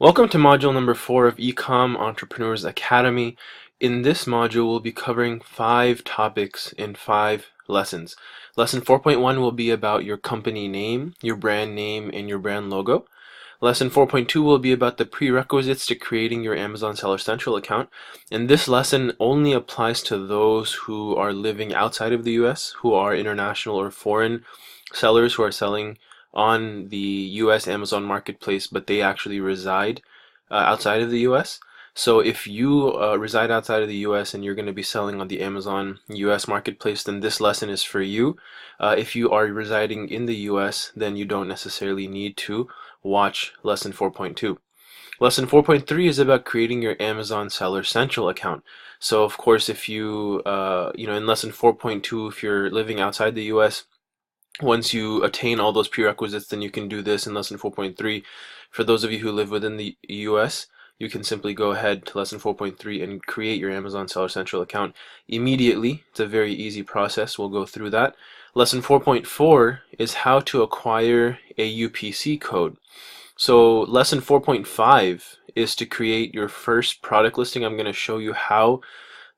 Welcome to module number 4 of Ecom Entrepreneurs Academy. In this module, we'll be covering 5 topics in 5 lessons. Lesson 4.1 will be about your company name, your brand name, and your brand logo. Lesson 4.2 will be about the prerequisites to creating your Amazon Seller Central account. And this lesson only applies to those who are living outside of the US, who are international or foreign sellers who are selling on the US Amazon marketplace, but they actually reside outside of the US. So if you reside outside of the US and you're going to be selling on the Amazon US marketplace, then this lesson is for you. If you are residing in the US, then you don't necessarily need to watch lesson 4.2. Lesson 4.3 is about creating your Amazon Seller Central account. So of course, if you, in lesson 4.2, if you're living outside the US, once you attain all those prerequisites, then you can do this in lesson 4.3. For those of you who live within the US, you can simply go ahead to lesson 4.3 and create your Amazon Seller Central account immediately. It's a very easy process. We'll go through that. Lesson 4.4 is how to acquire a UPC code. So lesson 4.5 is to create your first product listing. I'm going to show you how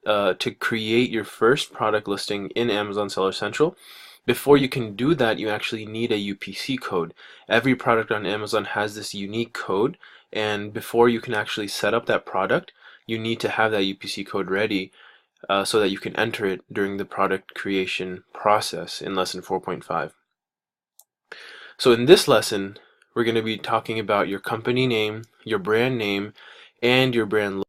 to create your first product listing in Amazon Seller Central. Before you can do that, you actually need a UPC code. Every product on Amazon has this unique code, and before you can actually set up that product, you need to have that UPC code ready so that you can enter it during the product creation process in lesson 4.5. So in this lesson, we're going to be talking about your company name, your brand name, and your brand logo.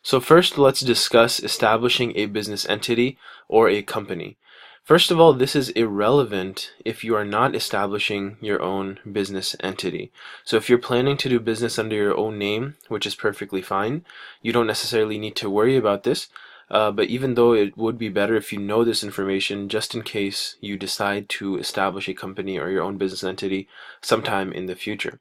So first, let's discuss establishing a business entity or a company. First of all, this is irrelevant if you are not establishing your own business entity. So if you're planning to do business under your own name, which is perfectly fine, you don't necessarily need to worry about this. But even though it would be better if you know this information, just in case you decide to establish a company or your own business entity sometime in the future.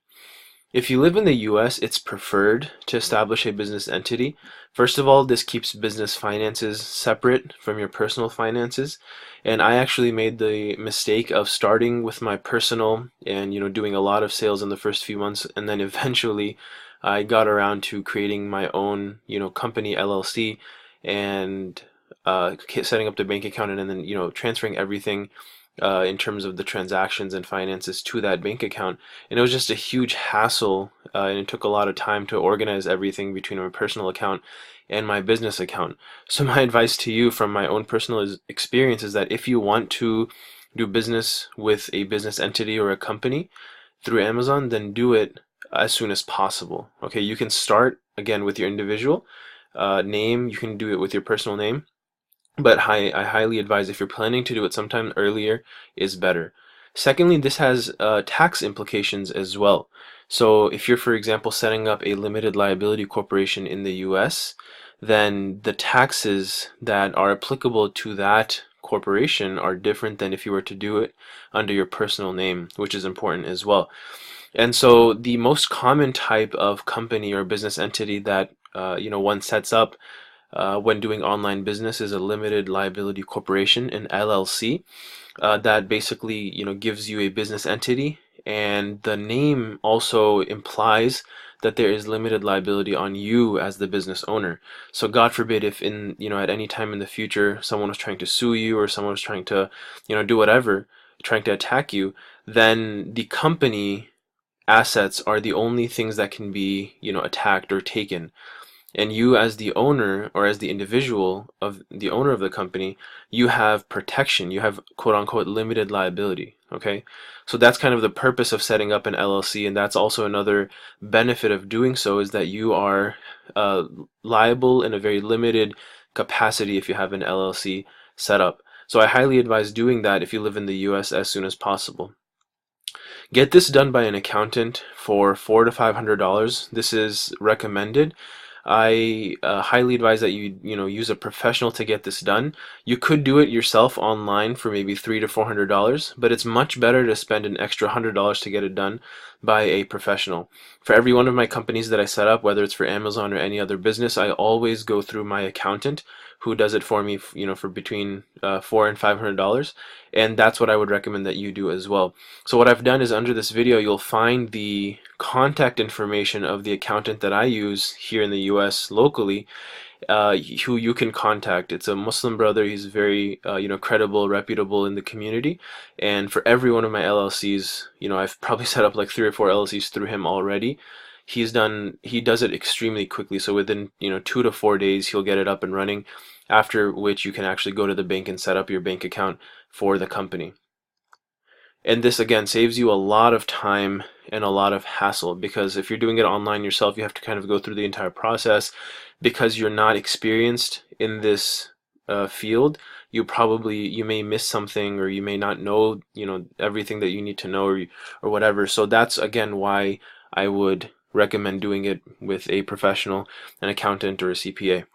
If you live in the US, it's preferred to establish a business entity. First of all, this keeps business finances separate from your personal finances. And I actually made the mistake of starting with my personal and doing a lot of sales in the first few months, and then eventually I got around to creating my own company LLC and setting up the bank account, and then transferring everything in terms of the transactions and finances to that bank account. And it was just a huge hassle, and it took a lot of time to organize everything between my personal account and my business account. So my advice to you from my own personal experience is that if you want to do business with a business entity or a company through Amazon, then do it as soon as possible. Okay, you can start again with your individual name. You can do it with your personal name. But I highly advise, if you're planning to do it sometime earlier, is better. Secondly, this has tax implications as well. So if you're, for example, setting up a limited liability corporation in the US, then the taxes that are applicable to that corporation are different than if you were to do it under your personal name, which is important as well. And so the most common type of company or business entity that one sets up when doing online business is a limited liability corporation, an LLC, that basically gives you a business entity, and the name also implies that there is limited liability on you as the business owner. So God forbid if at any time in the future someone was trying to sue you, or someone was trying to do whatever, trying to attack you, then the company assets are the only things that can be attacked or taken. And you, as the owner, or as the individual of the owner of the company, you have protection. You have quote unquote limited liability. Okay, so that's kind of the purpose of setting up an LLC, and that's also another benefit of doing so, is that you are liable in a very limited capacity if you have an LLC set up. So I highly advise doing that if you live in the US as soon as possible. Get this done by an accountant for $400 to $500. This is recommended. I highly advise that you use a professional to get this done. You could do it yourself online for maybe $300 to $400, but it's much better to spend an extra $100 to get it done by a professional. For every one of my companies that I set up, whether it's for Amazon or any other business, I always go through my accountant who does it for me, for between $400 and $500, and that's what I would recommend that you do as well. So what I've done is under this video, you'll find the contact information of the accountant that I use here in the US locally, who you can contact. It's a Muslim brother. He's very, credible, reputable in the community. And for every one of my LLCs, I've probably set up like 3 or 4 LLCs through him already. He does it extremely quickly. So within, 2 to 4 days, he'll get it up and running, after which you can actually go to the bank and set up your bank account for the company. And this again saves you a lot of time and a lot of hassle, because if you're doing it online yourself, you have to kind of go through the entire process. Because you're not experienced in this field, you may miss something, or you may not know everything that you need to know, or whatever. So that's again why I would recommend doing it with a professional, an accountant or a CPA.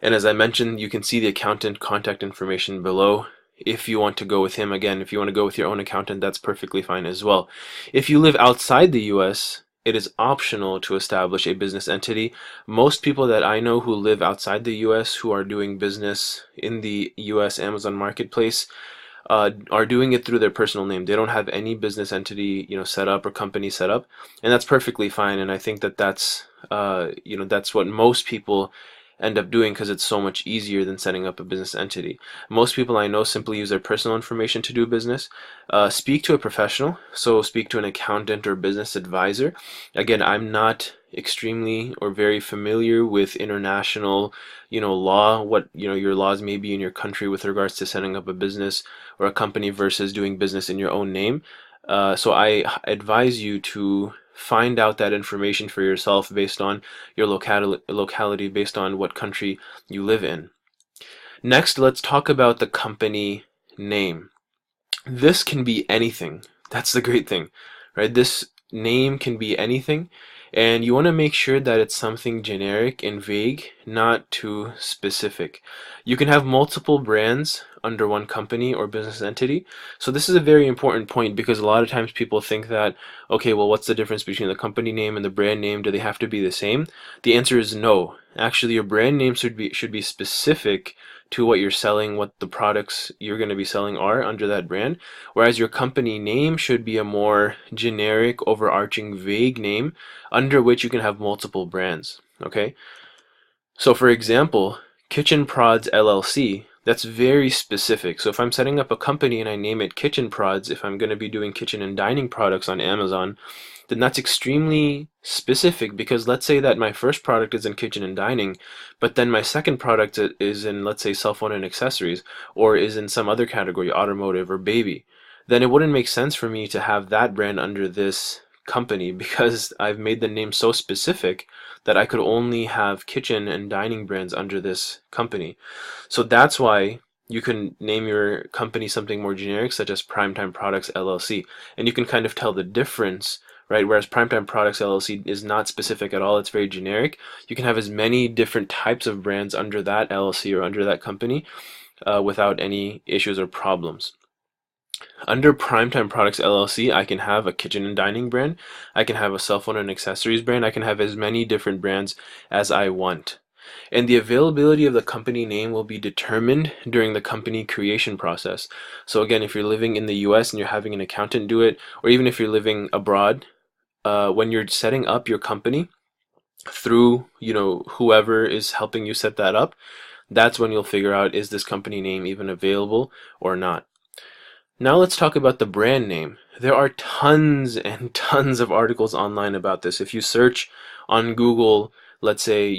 And as I mentioned, you can see the accountant contact information below. If you want to go with him, again, if you want to go with your own accountant, that's perfectly fine as well. If you live outside the US, it is optional to establish a business entity. Most people that I know who live outside the US who are doing business in the US Amazon marketplace are doing it through their personal name. They don't have any business entity, set up, or company set up, and that's perfectly fine. And I think that that's what most people end up doing, because it's so much easier than setting up a business entity. Most people I know simply use their personal information to do business. Speak to a professional, so speak to an accountant or business advisor. Again, I'm not extremely or very familiar with international law, what your laws may be in your country with regards to setting up a business or a company versus doing business in your own name. So I advise you to find out that information for yourself based on your locality, based on what country you live in. Next, let's talk about the company name. This can be anything. That's the great thing, right? This name can be anything, and you want to make sure that it's something generic and vague, not too specific. You can have multiple brands under one company or business entity. So this is a very important point, because a lot of times people think that, okay, well, what's the difference between the company name and the brand name? Do they have to be the same? The answer is no. Actually, your brand name should be specific to what you're selling, what the products you're going to be selling are under that brand, whereas your company name should be a more generic, overarching, vague name under which you can have multiple brands. Okay, so for example, Kitchen Prods LLC, that's very specific. So if I'm setting up a company and I name it Kitchen Prods, if I'm going to be doing kitchen and dining products on Amazon, then that's extremely specific, because let's say that my first product is in kitchen and dining, but then my second product is in, let's say, cell phone and accessories, or is in some other category, automotive or baby. Then it wouldn't make sense for me to have that brand under this company, because I've made the name so specific that I could only have kitchen and dining brands under this company. So that's why you can name your company something more generic, such as Primetime Products LLC, and you can kind of tell the difference, right? Whereas Primetime Products LLC is not specific at all, it's very generic. You can have as many different types of brands under that LLC or under that company without any issues or problems. Under Primetime Products LLC, I can have a kitchen and dining brand, I can have a cell phone and accessories brand, I can have as many different brands as I want. And the availability of the company name will be determined during the company creation process. So again, if you're living in the US and you're having an accountant do it, or even if you're living abroad, when you're setting up your company through whoever is helping you set that up, that's when you'll figure out, is this company name even available or not. Now let's talk about the brand name. There are tons and tons of articles online about this. If you search on Google, let's say,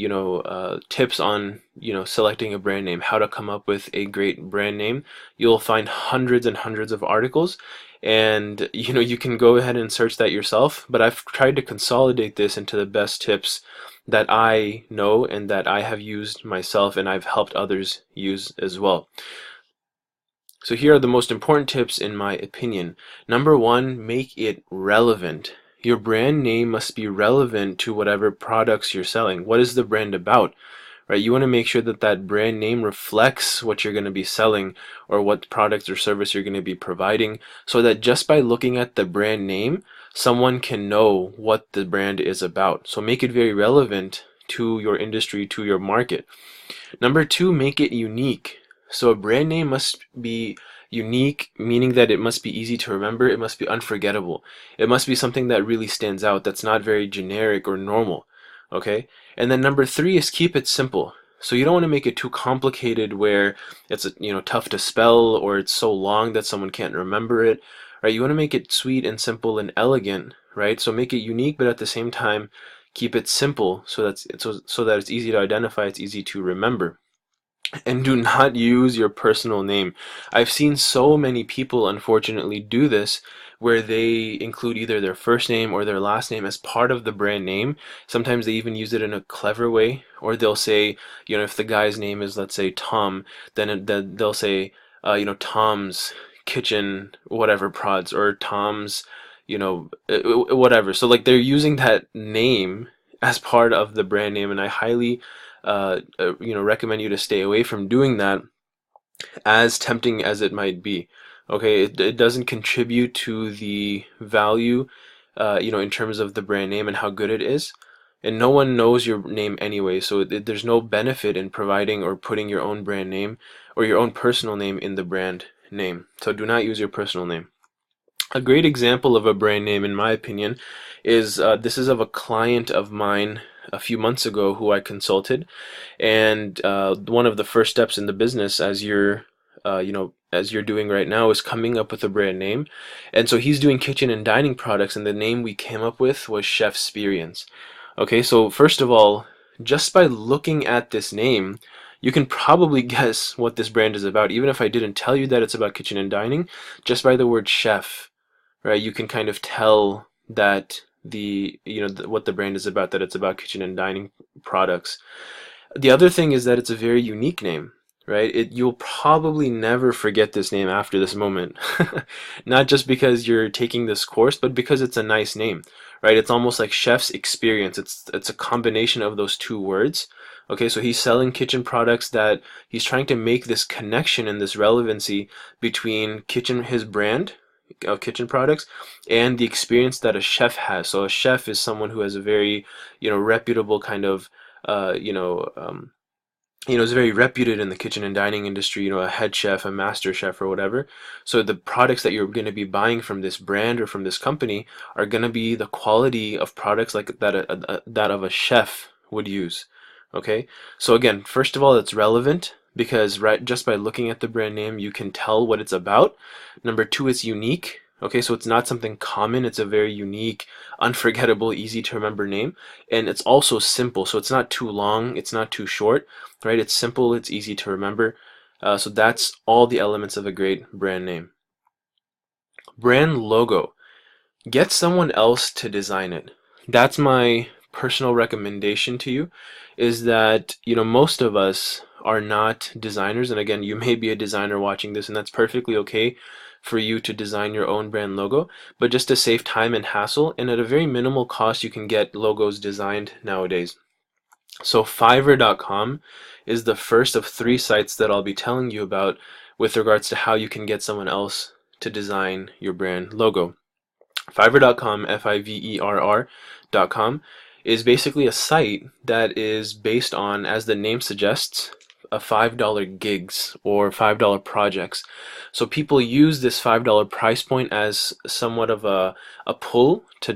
tips on, selecting a brand name, how to come up with a great brand name, you'll find hundreds and hundreds of articles. And, you can go ahead and search that yourself, but I've tried to consolidate this into the best tips that I know and that I have used myself and I've helped others use as well. So here are the most important tips in my opinion. Number one, make it relevant. Your brand name must be relevant to whatever products you're selling. What is the brand about? Right? You want to make sure that that brand name reflects what you're going to be selling or what products or service you're going to be providing, so that just by looking at the brand name, someone can know what the brand is about. So make it very relevant to your industry, to your market. Number two, make it unique. So a brand name must be unique, meaning that it must be easy to remember, it must be unforgettable. It must be something that really stands out, that's not very generic or normal. Okay? And then number three is keep it simple. So you don't want to make it too complicated where it's tough to spell, or it's so long that someone can't remember it. Right? You want to make it sweet and simple and elegant, right? So make it unique, but at the same time keep it simple so that it's easy to identify, it's easy to remember. And do not use your personal name. I've seen so many people unfortunately do this, where they include either their first name or their last name as part of the brand name. Sometimes they even use it in a clever way, or they'll say, if the guy's name is, let's say, Tom, then they'll say, Tom's Kitchen whatever prods, or Tom's, whatever. So like they're using that name as part of the brand name, and I highly recommend you to stay away from doing that, as tempting as it might be. Okay, it doesn't contribute to the value, in terms of the brand name and how good it is. And no one knows your name anyway, so there's no benefit in providing or putting your own brand name or your own personal name in the brand name. So do not use your personal name. A great example of a brand name, in my opinion, is this is of a client of mine a few months ago who I consulted, and one of the first steps in the business, as you're doing right now, is coming up with a brand name. And so he's doing kitchen and dining products, and the name we came up with was Chefsperience. Okay, so first of all, just by looking at this name, you can probably guess what this brand is about, even if I didn't tell you that it's about kitchen and dining. Just by the word chef, right, you can kind of tell that what the brand is about, that it's about kitchen and dining products. The other thing is that it's a very unique name, right? You'll probably never forget this name after this moment. Not just because you're taking this course, but because it's a nice name, right? It's almost like chef's experience. It's a combination of those two words. Okay, so he's selling kitchen products, that he's trying to make this connection and this relevancy between his brand of kitchen products, and the experience that a chef has. So a chef is someone who has a very, reputable kind of, uh, you know, um, is very reputed in the kitchen and dining industry, a head chef, a master chef, or whatever. So the products that you're going to be buying from this brand or from this company are going to be the quality of products like that of a chef would use. Okay, so again, first of all, it's relevant because just by looking at the brand name, you can tell what it's about. Number two, it's unique. Okay, so it's not something common. It's a very unique, unforgettable, easy to remember name. And it's also simple, so it's not too long, it's not too short, right? It's simple, it's easy to remember. So that's all the elements of a great brand name. Brand logo. Get someone else to design it. That's my personal recommendation to you, is that, most of us are not designers. And again, you may be a designer watching this, and that's perfectly okay for you to design your own brand logo. But just to save time and hassle, and at a very minimal cost, you can get logos designed nowadays. So Fiverr.com is the first of three sites that I'll be telling you about with regards to how you can get someone else to design your brand logo. Fiverr.com, Fiverr.com, is basically a site that is based on, as the name suggests, a $5 gigs or $5 projects. So people use this $5 price point as somewhat of a pull to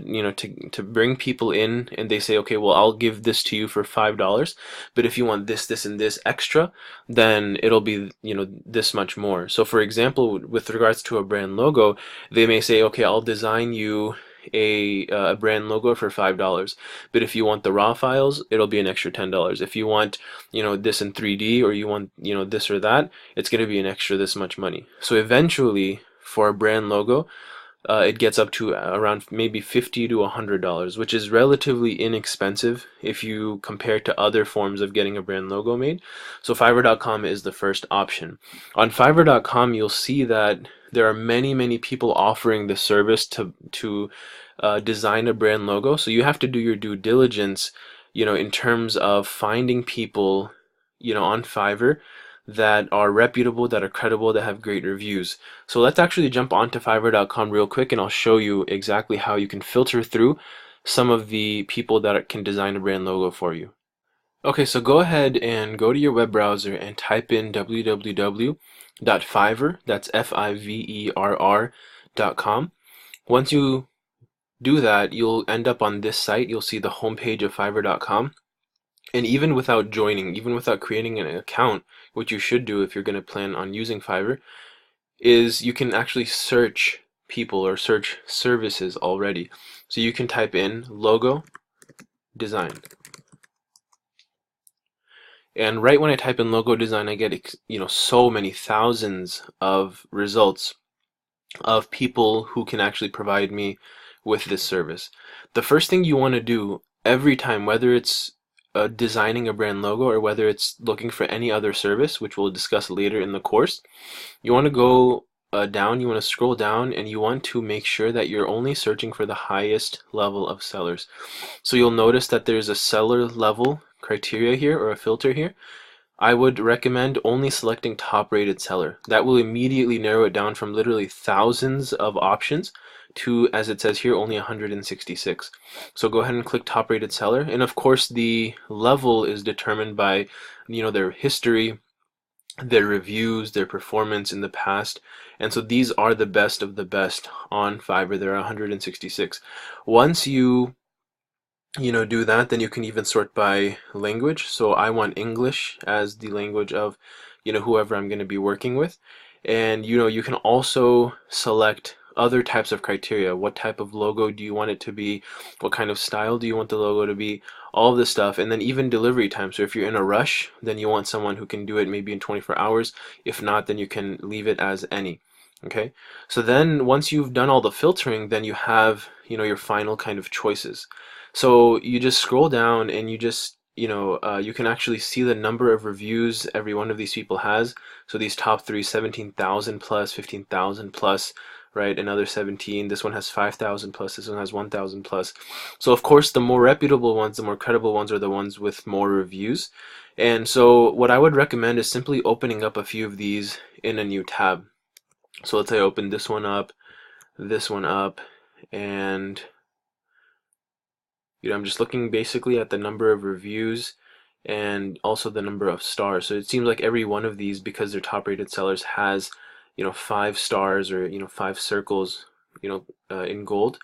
to bring people in, and they say, okay, well, I'll give this to you for $5, but if you want this, this, and this extra, then it'll be this much more. So for example, with regards to a brand logo, they may say, okay, I'll design you a brand logo for $5, but if you want the raw files, it'll be an extra $10. If you want this in 3D, or you want this or that, it's going to be an extra this much money. So eventually, for a brand logo, it gets up to around maybe $50 to $100, which is relatively inexpensive if you compare to other forms of getting a brand logo made. So Fiverr.com is the first option. On Fiverr.com, you'll see that there are many people offering the service to design a brand logo. So you have to do your due diligence, in terms of finding people, on Fiverr that are reputable, that are credible, that have great reviews. So let's actually jump onto Fiverr.com real quick, and I'll show you exactly how you can filter through some of the people that can design a brand logo for you. Okay, so go ahead and go to your web browser and type in www.fiverr, that's Fiverr.com. Once you do that, you'll end up on this site. You'll see the homepage of Fiverr.com. And even without joining, even without creating an account, which you should do if you're going to plan on using Fiverr, is you can actually search people or search services already. So you can type in logo design. And right when I type in logo design, I get, so many thousands of results of people who can actually provide me with this service. The first thing you want to do every time, whether it's designing a brand logo or whether it's looking for any other service, which we'll discuss later in the course, you want to go down, you want to scroll down, and you want to make sure that you're only searching for the highest level of sellers. So you'll notice that there's a seller level criteria here, or a filter here. I would recommend only selecting top rated seller. That will immediately narrow it down from literally thousands of options to, as it says here, only 166. So go ahead and click top rated seller. And of course the level is determined by, their history, their reviews, their performance in the past. And so these are the best of the best on Fiverr. There are 166. Once you do that, then you can even sort by language. So I want English as the language of, whoever I'm going to be working with. And, you can also select other types of criteria. What type of logo do you want it to be? What kind of style do you want the logo to be? All of this stuff. And then even delivery time. So if you're in a rush, then you want someone who can do it maybe in 24 hours. If not, then you can leave it as any. Okay, so then once you've done all the filtering, then you have, your final kind of choices. So you just scroll down and you just, you can actually see the number of reviews every one of these people has. So these top three, 17,000 plus, 15,000 plus, right? Another 17. This one has 5,000 plus. This one has 1,000 plus. So of course, the more reputable ones, the more credible ones are the ones with more reviews. And so what I would recommend is simply opening up a few of these in a new tab. So let's say I open this one up, and I'm just looking basically at the number of reviews and also the number of stars. So it seems like every one of these, because they're top rated sellers, has 5 stars or 5 circles in gold.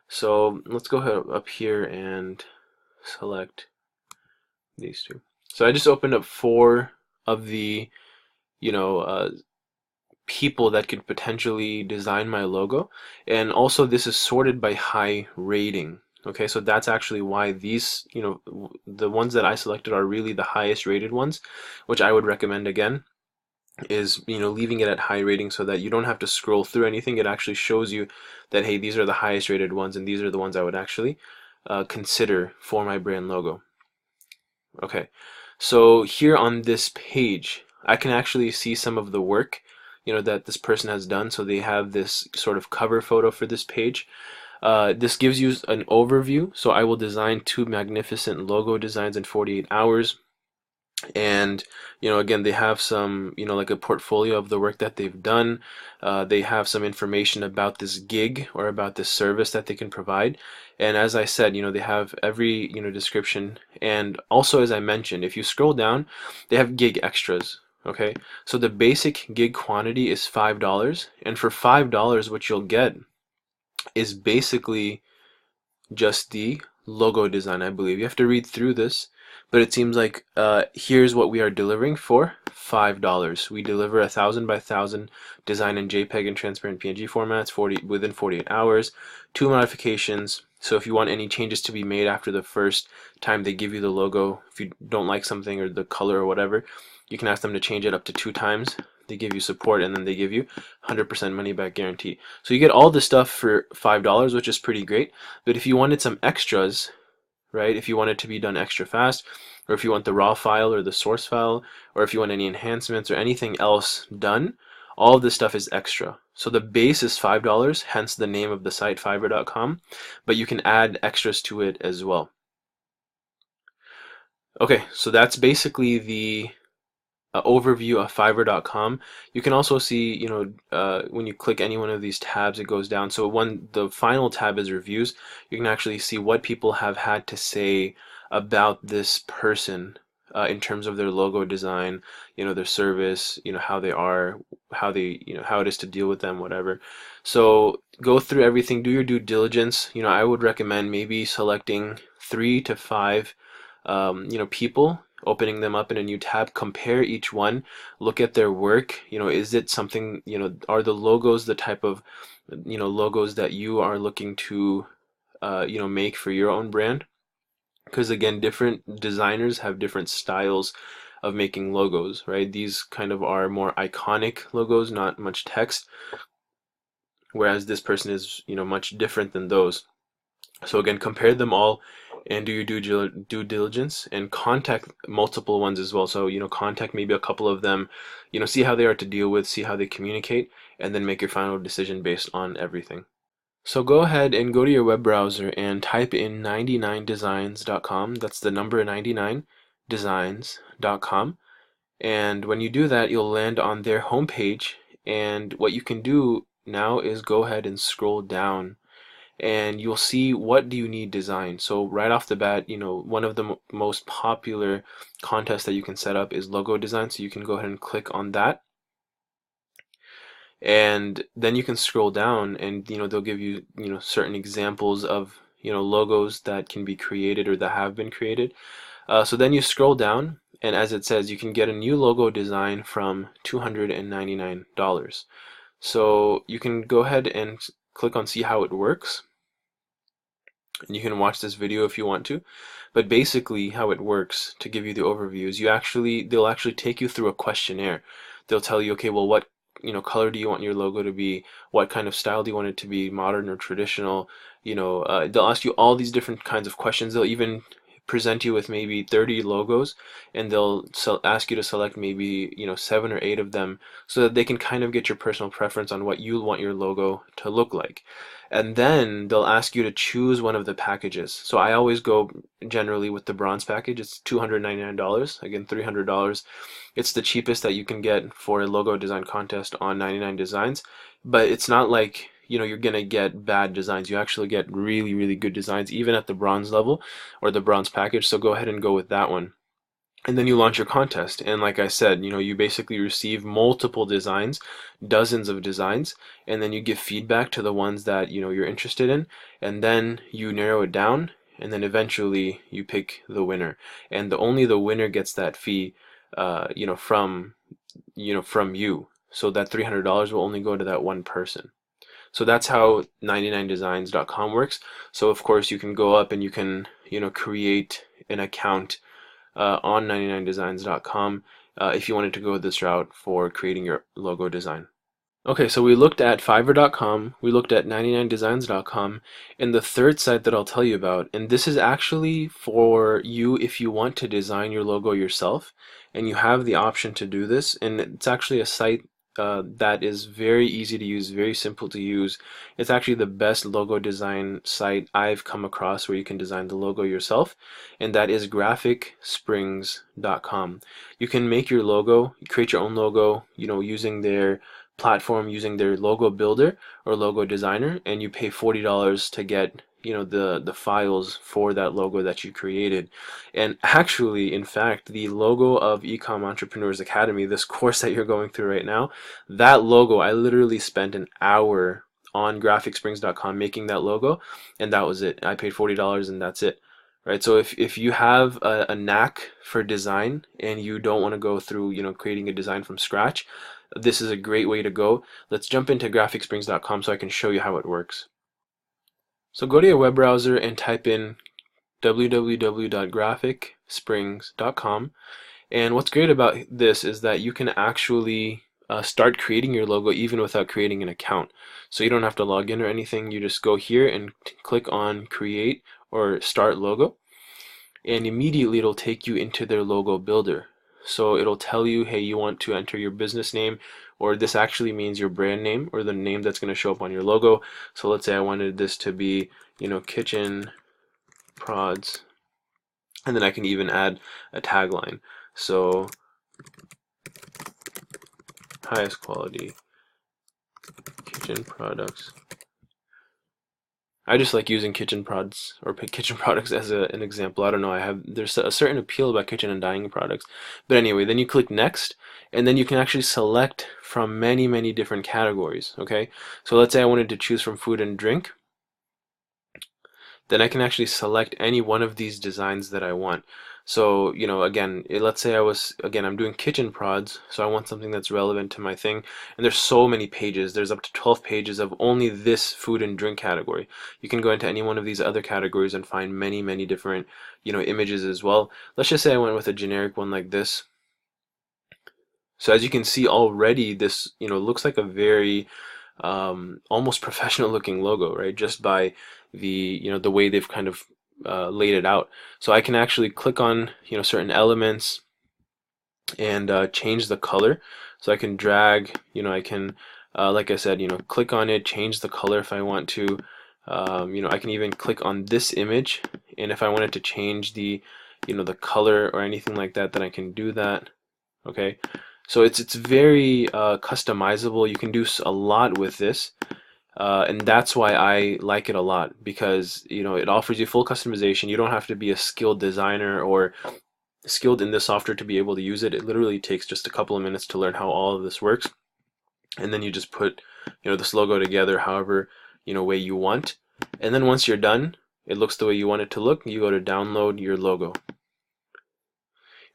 So let's go ahead up here and select these two. So I just opened up 4 of the people that could potentially design my logo, and also this is sorted by high rating. Okay, so that's actually why these, the ones that I selected are really the highest rated ones, which I would recommend again is, leaving it at high rating so that you don't have to scroll through anything. It actually shows you that, hey, these are the highest rated ones and these are the ones I would actually consider for my brand logo. Okay, so here on this page, I can actually see some of the work that this person has done. So they have this sort of cover photo for this page. This gives you an overview. So I will design 2 magnificent logo designs in 48 hours. And again, they have some like a portfolio of the work that they've done. They have some information about this gig or about this service that they can provide. And as I said, they have every description. And also, as I mentioned, if you scroll down, they have gig extras. Okay, so the basic gig quantity is $5, and for $5 what you'll get is basically just the logo design. I believe you have to read through this, but it seems like here's what we are delivering for $5. We deliver 1,000 by 1,000 design in JPEG and transparent PNG formats within 48 hours. 2 modifications. So if you want any changes to be made after the first time they give you the logo, if you don't like something or the color or whatever, you can ask them to change it up to 2 times. They give you support, and then they give you 100% money back guarantee. So you get all this stuff for $5, which is pretty great. But if you wanted some extras, right, if you want it to be done extra fast, or if you want the raw file or the source file, or if you want any enhancements or anything else done, all of this stuff is extra. So the base is $5, hence the name of the site, Fiverr.com, but you can add extras to it as well. Okay, so that's basically the overview of Fiverr.com. You can also see, when you click any one of these tabs, it goes down. So when the final tab is reviews, you can actually see what people have had to say about this person in terms of their logo design, their service, how they are, how they, how it is to deal with them, whatever. So go through everything, do your due diligence. I would recommend maybe selecting 3 to 5 people, opening them up in a new tab, compare each one, look at their work. Is it something, are the logos the type of, logos that you are looking to, make for your own brand? Because again, different designers have different styles of making logos, right? These kind of are more iconic logos, not much text, whereas this person is, much different than those. So again, compare them all and do your due diligence and contact multiple ones as well. So, contact maybe a couple of them, see how they are to deal with, see how they communicate, and then make your final decision based on everything. So go ahead and go to your web browser and type in 99designs.com. That's the number 99designs.com. And when you do that, you'll land on their homepage. And what you can do now is go ahead and scroll down and you'll see what do you need designed. So right off the bat, one of the most popular contests that you can set up is logo design. So you can go ahead and click on that. And then you can scroll down and they'll give you certain examples of logos that can be created or that have been created. So then you scroll down and as it says, you can get a new logo design from $299. So you can go ahead and click on see how it works. And you can watch this video if you want to, but basically how it works, to give you the overview, is they'll actually take you through a questionnaire. They'll tell you, okay, well, what color do you want your logo to be? What kind of style do you want it to be, modern or traditional? They'll ask you all these different kinds of questions. They'll even present you with maybe 30 logos, and they'll ask you to select maybe 7 or 8 of them, so that they can kind of get your personal preference on what you want your logo to look like. And then they'll ask you to choose one of the packages. So I always go generally with the bronze package. It's $299, again $300. It's the cheapest that you can get for a logo design contest on 99 Designs, but it's not like you're gonna get bad designs. You actually get really, really good designs even at the bronze level or the bronze package. So go ahead and go with that one. And then you launch your contest, and like I said, you basically receive multiple designs, dozens of designs, and then you give feedback to the ones that you're interested in, and then you narrow it down, and then eventually you pick the winner, and only the winner gets that fee, from you. So that $300 will only go to that one person. So that's how 99designs.com works. So of course you can go up and you can create an account on 99designs.com if you wanted to go this route for creating your logo design. Okay, so we looked at Fiverr.com, we looked at 99designs.com, and the third site that I'll tell you about, and this is actually for you if you want to design your logo yourself, and you have the option to do this, and it's actually a site that is very easy to use, very simple to use. It's actually the best logo design site I've come across where you can design the logo yourself, and that is graphicsprings.com. You can make your logo, create your own logo, using their platform, using their logo builder or logo designer, and you pay $40 to get the files for that logo that you created. And actually, in fact, the logo of Ecom Entrepreneurs Academy, this course that you're going through right now, that logo, I literally spent an hour on graphicsprings.com making that logo, and that was it. I paid $40 and that's it. Right, so if you have a knack for design and you don't want to go through creating a design from scratch, this is a great way to go. Let's jump into graphicsprings.com so I can show you how it works. So go to your web browser and type in www.graphicsprings.com, and what's great about this is that you can actually start creating your logo even without creating an account. So you don't have to log in or anything. You just go here and click on create or start logo, and immediately it'll take you into their logo builder. So it'll tell you, hey, you want to enter your business name, or this actually means your brand name or the name that's going to show up on your logo. So let's say I wanted this to be Kitchen Prods, and then I can even add a tagline. So highest quality kitchen products. I just like using kitchen prods or kitchen products as an example. I don't know. There's a certain appeal about kitchen and dining products. But anyway, then you click next, and then you can actually select from many different categories. Okay, so let's say I wanted to choose from food and drink. Then I can actually select any one of these designs that I want. So, again, let's say I'm doing kitchen prods, so I want something that's relevant to my thing. And there's so many pages. There's up to 12 pages of only this food and drink category. You can go into any one of these other categories and find many different, images as well. Let's just say I went with a generic one like this. So as you can see already, this, looks like a very almost professional looking logo, right? Just by the way they've kind of laid it out. So I can actually click on certain elements and change the color. So I can drag, I can like I said, click on it, change the color if I want to. I can even click on this image, and if I wanted to change the color or anything like that, then I can do that. Okay, so it's very customizable. You can do a lot with this. And that's why I like it a lot, because it offers you full customization. You don't have to be a skilled designer or skilled in this software to be able to use it. It literally takes just a couple of minutes to learn how all of this works, and then you just put this logo together however way you want. And then once you're done, it looks the way you want it to look. You go to download your logo,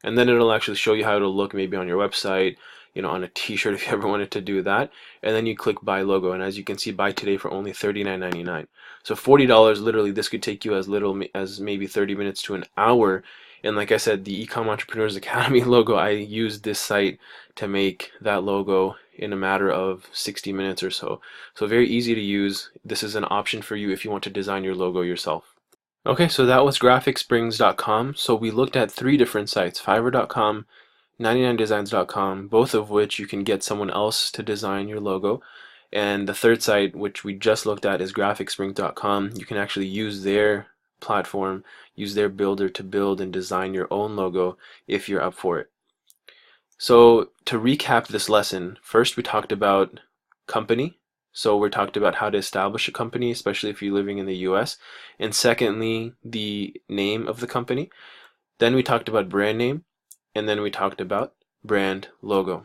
and then it'll actually show you how it'll look maybe on your website, on a t-shirt if you ever wanted to do that. And then you click buy logo, and as you can see, buy today for only $39.99. So $40, literally this could take you as little as maybe 30 minutes to an hour. And like I said, the Ecom Entrepreneurs Academy logo, I used this site to make that logo in a matter of 60 minutes or so. So very easy to use. This is an option for you if you want to design your logo yourself. Okay, so that was graphicsprings.com. So we looked at 3 different sites: Fiverr.com, 99designs.com, both of which you can get someone else to design your logo. And the third site, which we just looked at, is graphicsprings.com. You can actually use their platform, use their builder to build and design your own logo if you're up for it. So to recap this lesson, first we talked about company. So we talked about how to establish a company, especially if you're living in the US. And secondly, the name of the company. Then we talked about brand name. And then we talked about brand logo.